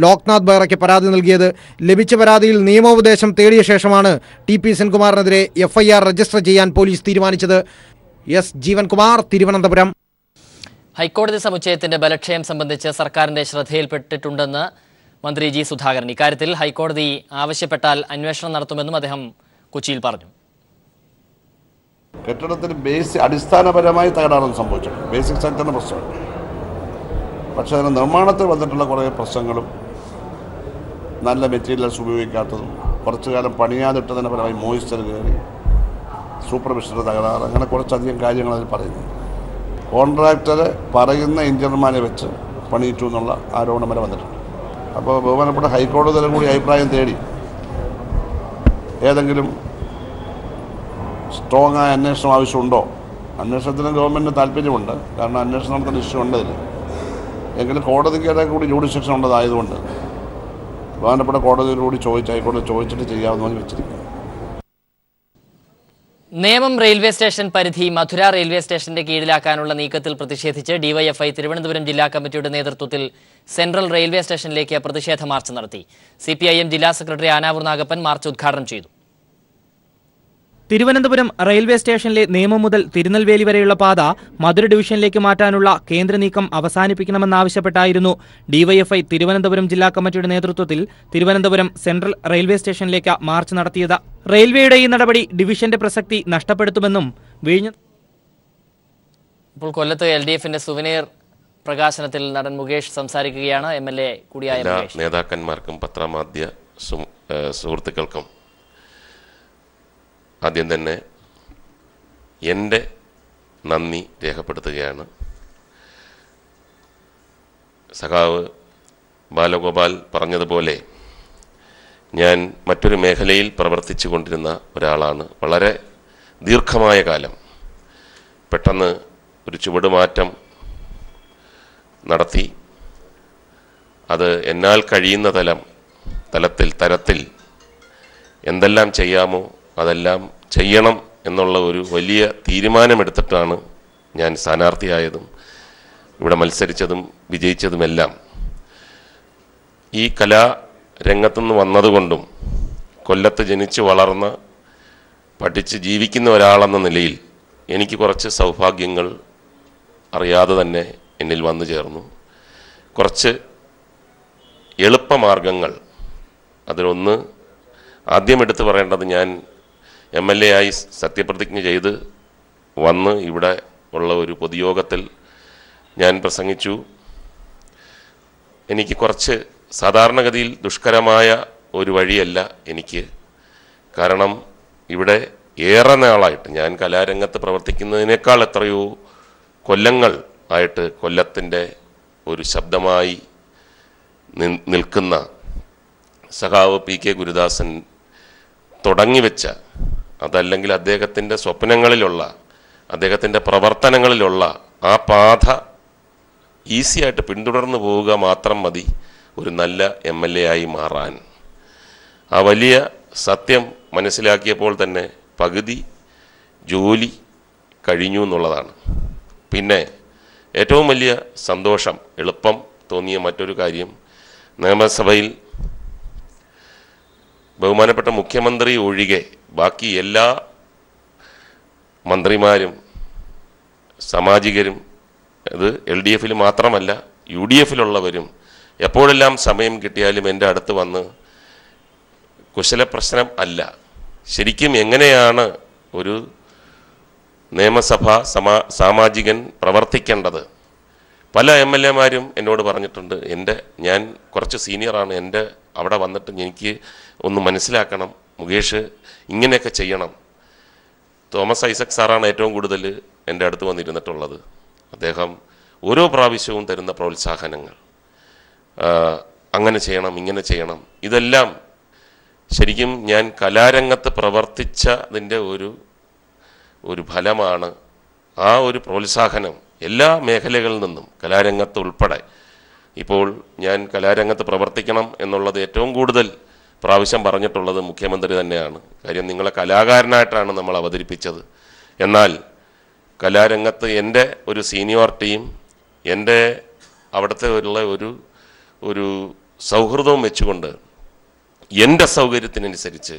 ലോക്നാഥ് ബെഹ്റയ്ക്ക് പരാതി നൽകിയത്. ലഭിച്ച പരാതിയിൽ നിയമോപദേശം തേടിയ ശേഷമാണ് TP സെൻകുമാറിനെതിരെ FIR രജിസ്റ്റർ ചെയ്യാൻ പോലീസ് തീരുമാനിച്ചത്. എസ് ജീവൻകുമാർ, തിരുവനന്തപുരം. ഹൈക്കോടതി സമുച്ചയത്തിന്റെ ബലക്ഷയം സംബന്ധിച്ച് സർക്കാരിന്റെ ശ്രദ്ധയിൽപ്പെട്ടിട്ടുണ്ടെന്ന് മന്ത്രി G സുധാകരൻ. ഇക്കാര്യത്തിൽ ഹൈക്കോടതി ആവശ്യപ്പെട്ടാൽ അന്വേഷണം നടത്തുമെന്നും അദ്ദേഹം കൊച്ചിയിൽ പറഞ്ഞു. കെട്ടിടത്തിന് അടിസ്ഥാനപരമായി തകരാറൊന്നും സംഭവിച്ചിട്ടുണ്ട്. ബേസിക് സെക്ടറിന് പ്രശ്നമുണ്ട്. പക്ഷേ അതിന് നിർമ്മാണത്തിൽ വന്നിട്ടുള്ള കുറേ പ്രശ്നങ്ങളും നല്ല മെറ്റീരിയൽസ് ഉപയോഗിക്കാത്തതും കുറച്ചു കാലം പണിയാതിട്ടതിൻ്റെ ഫലമായി മോയിസ്ചർ കയറി സൂപ്പർവിഷൻ്റെ തകരാറ്, അങ്ങനെ കുറച്ചധികം കാര്യങ്ങൾ അതിൽ പറയുന്നു. കോൺട്രാക്ടർ പറയുന്ന എഞ്ചിനീയർമാരെ വെച്ച് പണിയിട്ടു എന്നുള്ള ആരോപണം വരെ വന്നിട്ടുണ്ട്. അപ്പോൾ ബഹുമാനപ്പെട്ട ഹൈക്കോടതിയിലും കൂടി അഭിപ്രായം തേടി ഏതെങ്കിലും സ്ട്രോങ് ആയ അന്വേഷണം ആവശ്യമുണ്ടോ? അന്വേഷണത്തിന് ഗവൺമെൻറ്റിന് താല്പര്യമുണ്ട്. കാരണം അന്വേഷണം നടത്തുന്ന ഇഷ്യൂ ഉണ്ട് ഇതിൽ. എങ്കിലും കോടതിക്ക് കൂടി ജുഡിഷ്യഷൻ ഉള്ളതായതുകൊണ്ട് ബഹുമാനപ്പെട്ട കോടതിയിലൂടെ ഹൈക്കോടതി ചോദിച്ചിട്ട് ചെയ്യാമെന്ന് വെച്ചിരിക്കുന്നു. നേമം റെയിൽവേ സ്റ്റേഷൻ പരിധി മധുര റെയിൽവേ സ്റ്റേഷന്റെ കീഴിലാക്കാനുള്ള നീക്കത്തിൽ പ്രതിഷേധിച്ച് DYFI തിരുവനന്തപുരം ജില്ലാ കമ്മിറ്റിയുടെ നേതൃത്വത്തിൽ സെൻട്രൽ റെയിൽവേ സ്റ്റേഷനിലേക്ക് പ്രതിഷേധ മാർച്ച് നടത്തി. CPIM ജില്ലാ സെക്രട്ടറി ആനാവൂർ നാഗപ്പൻ മാർച്ച് ഉദ്ഘാടനം ചെയ്തു. തിരുവനന്തപുരം റെയിൽവേ സ്റ്റേഷനിലെ നേമം മുതൽ തിരുനെൽവേലി വരെയുള്ള പാത മധുര ഡിവിഷനിലേക്ക് മാറ്റാനുള്ള കേന്ദ്ര നീക്കം അവസാനിപ്പിക്കണമെന്നാവശ്യപ്പെട്ടായിരുന്നു DYFI തിരുവനന്തപുരം ജില്ലാ കമ്മിറ്റിയുടെ നേതൃത്വത്തിൽ തിരുവനന്തപുരം സെൻട്രൽ റെയിൽവേ സ്റ്റേഷനിലേക്ക് മാർച്ച് നടത്തിയത്. റെയിൽവേയുടെ ഈ നടപടി ഡിവിഷന്റെ പ്രസക്തി നഷ്ടപ്പെടുത്തുമെന്നും ഇപ്പോൾ കൊല്ലത്ത് LDFന്റെ സുവനീർ പ്രകാശനത്തിൽ നടൻ മുകേഷ് സംസാരിക്കുകയാണ്. MLA കൂടിയായ നേതാക്കന്മാർക്കും പത്രമാധ്യ സുഹൃത്തുക്കൾക്കും ആദ്യം തന്നെ എൻ്റെ നന്ദി രേഖപ്പെടുത്തുകയാണ്. സഖാവ് ബാലഗോപാൽ പറഞ്ഞതുപോലെ ഞാൻ മറ്റൊരു മേഖലയിൽ പ്രവർത്തിച്ചു കൊണ്ടിരുന്ന ഒരാളാണ്. വളരെ ദീർഘമായ കാലം പെട്ടെന്ന് ഒരു ചുവടുമാറ്റം നടത്തി. അത് എന്നാൽ കഴിയുന്ന തരത്തിൽ എന്തെല്ലാം ചെയ്യാമോ അതെല്ലാം ചെയ്യണം എന്നുള്ള ഒരു വലിയ തീരുമാനമെടുത്തിട്ടാണ് ഞാൻ സ്ഥാനാർത്ഥിയായതും ഇവിടെ മത്സരിച്ചതും വിജയിച്ചതുമെല്ലാം. ഈ കലാരംഗത്തുനിന്ന് വന്നതുകൊണ്ടും കൊല്ലത്ത് ജനിച്ചു വളർന്ന് പഠിച്ച് ജീവിക്കുന്ന ഒരാളെന്ന നിലയിൽ എനിക്ക് കുറച്ച് സൗഭാഗ്യങ്ങൾ അറിയാതെ തന്നെ എന്നിൽ വന്നു ചേർന്നു. കുറച്ച് എളുപ്പമാർഗങ്ങൾ. അതിലൊന്ന് ആദ്യം എടുത്തു പറയേണ്ടത്, ഞാൻ MLA ആയി സത്യപ്രതിജ്ഞ ചെയ്ത് വന്ന് ഇവിടെ ഉള്ള ഒരു പൊതുയോഗത്തിൽ ഞാൻ പ്രസംഗിച്ചു. എനിക്ക് കുറച്ച് സാധാരണഗതിയിൽ ദുഷ്കരമായ ഒരു വഴിയല്ല എനിക്ക്. കാരണം ഇവിടെ ഏറെ നാളായിട്ട് ഞാൻ കലാരംഗത്ത് പ്രവർത്തിക്കുന്നതിനേക്കാൾ എത്രയോ കൊല്ലങ്ങൾ ആയിട്ട് കൊല്ലത്തിൻ്റെ ഒരു ശബ്ദമായി നിൽക്കുന്ന സഖാവ് PK ഗുരുദാസൻ തുടങ്ങിവെച്ച, അതല്ലെങ്കിൽ അദ്ദേഹത്തിൻ്റെ സ്വപ്നങ്ങളിലുള്ള, അദ്ദേഹത്തിൻ്റെ പ്രവർത്തനങ്ങളിലുള്ള ആ പാത ഈസിയായിട്ട് പിന്തുടർന്നു പോവുക മാത്രം മതി ഒരു നല്ല MLA ആയി മാറാൻ. ആ വലിയ സത്യം മനസ്സിലാക്കിയപ്പോൾ തന്നെ പകുതി ജോലി കഴിഞ്ഞു എന്നുള്ളതാണ്. പിന്നെ ഏറ്റവും വലിയ സന്തോഷം, എളുപ്പം തോന്നിയ മറ്റൊരു കാര്യം, നിയമസഭയിൽ ബഹുമാനപ്പെട്ട മുഖ്യമന്ത്രി ഒഴികെ ബാക്കി എല്ലാ മന്ത്രിമാരും സാമാജികരും, അത് LDFൽ മാത്രമല്ല UDFലുള്ളവരും എപ്പോഴെല്ലാം സമയം കിട്ടിയാലും എൻ്റെ അടുത്ത് വന്ന് കുശലപ്രശ്നം അല്ല, ശരിക്കും എങ്ങനെയാണ് ഒരു നിയമസഭാ സാമാജികൻ പ്രവർത്തിക്കേണ്ടത്. പല MLA-മാരും എന്നോട് പറഞ്ഞിട്ടുണ്ട്, ഞാൻ കുറച്ച് സീനിയറാണ്, എൻ്റെ അവിടെ വന്നിട്ട് എനിക്ക് ഒന്ന് മനസ്സിലാക്കണം, മുകേഷ് ഇങ്ങനെയൊക്കെ ചെയ്യണം. തോമസ് ഐസക് സാറാണ് ഏറ്റവും കൂടുതൽ എൻ്റെ അടുത്ത് വന്നിരുന്നിട്ടുള്ളത്. അദ്ദേഹം ഓരോ പ്രാവശ്യവും തരുന്ന പ്രോത്സാഹനങ്ങൾ, അങ്ങനെ ചെയ്യണം, ഇങ്ങനെ ചെയ്യണം, ഇതെല്ലാം ശരിക്കും ഞാൻ കലാരംഗത്ത് പ്രവർത്തിച്ചതിൻ്റെ ഒരു ഫലമാണ്. ആ ഒരു പ്രോത്സാഹനം എല്ലാ മേഖലകളിൽ നിന്നും, കലാരംഗത്ത് ഉൾപ്പെടെ. ഇപ്പോൾ ഞാൻ കലാരംഗത്ത് പ്രവർത്തിക്കണം എന്നുള്ളത് ഏറ്റവും കൂടുതൽ പ്രാവശ്യം പറഞ്ഞിട്ടുള്ളത് മുഖ്യമന്ത്രി തന്നെയാണ്. കാര്യം നിങ്ങളെ കലാകാരനായിട്ടാണ് നമ്മൾ അവതരിപ്പിച്ചത്. എന്നാൽ കലാരംഗത്ത് എൻ്റെ ഒരു സീനിയോറിറ്റിയും എൻ്റെ അവിടുത്തെ ഉള്ള ഒരു സൗഹൃദവും വെച്ചുകൊണ്ട് എൻ്റെ സൗകര്യത്തിനനുസരിച്ച്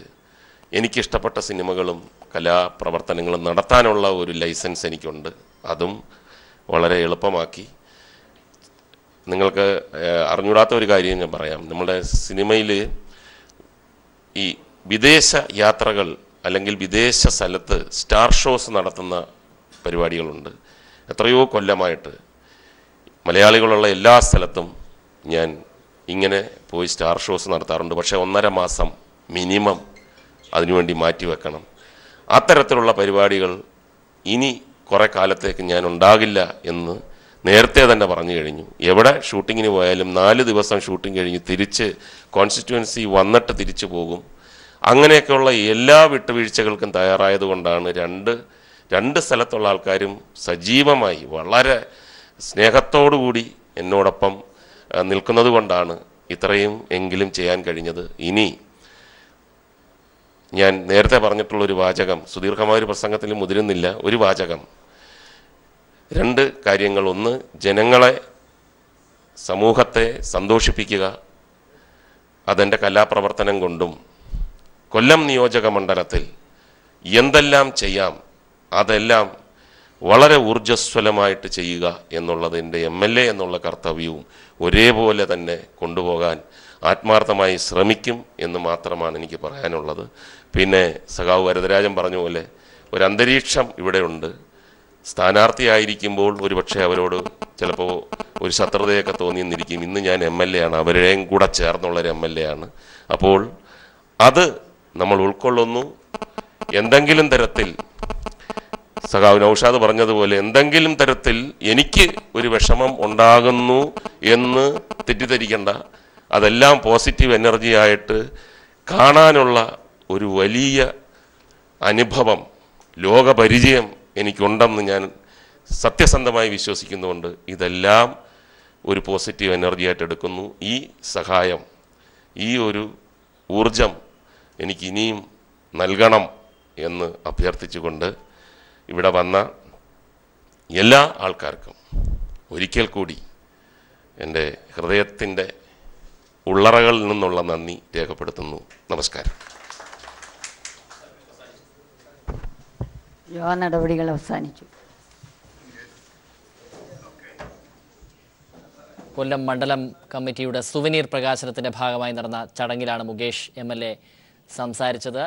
എനിക്കിഷ്ടപ്പെട്ട സിനിമകളും കലാപ്രവർത്തനങ്ങളും നടത്താനുള്ള ഒരു ലൈസൻസ് എനിക്കുണ്ട്. അതും വളരെ എളുപ്പമാക്കി. നിങ്ങൾക്ക് അറിഞ്ഞൂടാത്ത ഒരു കാര്യം ഞാൻ പറയാം. നമ്മുടെ സിനിമയിൽ ഈ വിദേശ യാത്രകൾ അല്ലെങ്കിൽ വിദേശ സ്ഥലത്ത് സ്റ്റാർ ഷോസ് നടത്തുന്ന പരിപാടികളുണ്ട്. എത്രയോ കൊല്ലമായിട്ട് മലയാളികളുള്ള എല്ലാ സ്ഥലത്തും ഞാൻ ഇങ്ങനെ പോയി സ്റ്റാർ ഷോസ് നടത്താറുണ്ട്. പക്ഷേ 1.5 മാസം മിനിമം അതിനുവേണ്ടി മാറ്റിവെക്കണം. അത്തരത്തിലുള്ള പരിപാടികൾ ഇനി കുറേ കാലത്തേക്ക് ഞാൻ ഉണ്ടാകില്ല എന്ന് നേരത്തെ തന്നെ പറഞ്ഞു കഴിഞ്ഞു. എവിടെ ഷൂട്ടിങ്ങിന് പോയാലും 4 ദിവസം ഷൂട്ടിംഗ് കഴിഞ്ഞ് തിരിച്ച് കോൺസ്റ്റിറ്റ്യുവൻസി വന്നിട്ട് തിരിച്ചു പോകും. അങ്ങനെയൊക്കെയുള്ള എല്ലാ വിട്ടുവീഴ്ചകൾക്കും തയ്യാറായതുകൊണ്ടാണ് രണ്ട് സ്ഥലത്തുള്ള ആൾക്കാരും സജീവമായി വളരെ സ്നേഹത്തോടുകൂടി എന്നോടൊപ്പം നിൽക്കുന്നത് കൊണ്ടാണ് ഇത്രയും എങ്കിലും ചെയ്യാൻ കഴിഞ്ഞത്. ഇനി ഞാൻ നേരത്തെ പറഞ്ഞിട്ടുള്ളൊരു വാചകം, സുദീർഘമായൊരു പ്രസംഗത്തിൽ മുതിരുന്നില്ല, ഒരു വാചകം, 2 കാര്യങ്ങൾ. ഒന്ന്, ജനങ്ങളെ, സമൂഹത്തെ സന്തോഷിപ്പിക്കുക. അതെൻ്റെ കലാപ്രവർത്തനം കൊണ്ടും കൊല്ലം നിയോജക മണ്ഡലത്തിൽ എന്തെല്ലാം ചെയ്യാം അതെല്ലാം വളരെ ഊർജ്ജസ്വലമായിട്ട് ചെയ്യുക എന്നുള്ളത് എൻ്റെ MLA എന്നുള്ള കർത്തവ്യവും ഒരേപോലെ തന്നെ കൊണ്ടുപോകാൻ ആത്മാർത്ഥമായി ശ്രമിക്കും എന്ന് മാത്രമാണ് എനിക്ക് പറയാനുള്ളത്. പിന്നെ സഖാവ് വരദരാജൻ പറഞ്ഞ പോലെ ഒരു അന്തരീക്ഷം ഇവിടെയുണ്ട്. സ്ഥാനാർത്ഥിയായിരിക്കുമ്പോൾ ഒരുപക്ഷെ അവരോട് ചിലപ്പോൾ ഒരു ശത്രുതയൊക്കെ തോന്നിയെന്നിരിക്കും. ഇന്ന് ഞാൻ MLA ആണ്, അവരെയും കൂടെ ചേർന്നുള്ളൊരു MLA ആണ്. അപ്പോൾ അത് നമ്മൾ ഉൾക്കൊള്ളുന്നു. എന്തെങ്കിലും തരത്തിൽ സഖാവ് നൗഷാദ് പറഞ്ഞതുപോലെ എന്തെങ്കിലും തരത്തിൽ എനിക്ക് ഒരു വിഷമം ഉണ്ടാകുന്നു എന്ന് തെറ്റിദ്ധരിക്കേണ്ട. അതെല്ലാം പോസിറ്റീവ് എനർജി ആയിട്ട് കാണാനുള്ള ഒരു വലിയ അനുഭവം, ലോകപരിചയം എനിക്കുണ്ടെന്ന് ഞാൻ സത്യസന്ധമായി വിശ്വസിക്കുന്നുകൊണ്ട് ഇതെല്ലാം ഒരു പോസിറ്റീവ് എനർജി ആയിട്ട് എടുക്കുന്നു. ഈ സഹായം, ഈ ഒരു ഊർജം എനിക്ക് ഇനിയും നൽകണം എന്ന് അഭ്യർത്ഥിച്ചുകൊണ്ട് ഇവിടെ വന്ന എല്ലാ ആൾക്കാർക്കും ഒരിക്കൽ കൂടി എൻ്റെ ഹൃദയത്തിൻ്റെ ഉള്ളറകളിൽ നിന്നുള്ള നന്ദി രേഖപ്പെടുത്തുന്നു. നമസ്കാരം. നടപടികൾ അവസാനിച്ചു. കൊല്ലം മണ്ഡലം കമ്മിറ്റിയുടെ സുവനീർ പ്രകാശനത്തിന്റെ ഭാഗമായി നടന്ന ചടങ്ങിലാണ് മുകേഷ് MLA സംസാരിച്ചത്.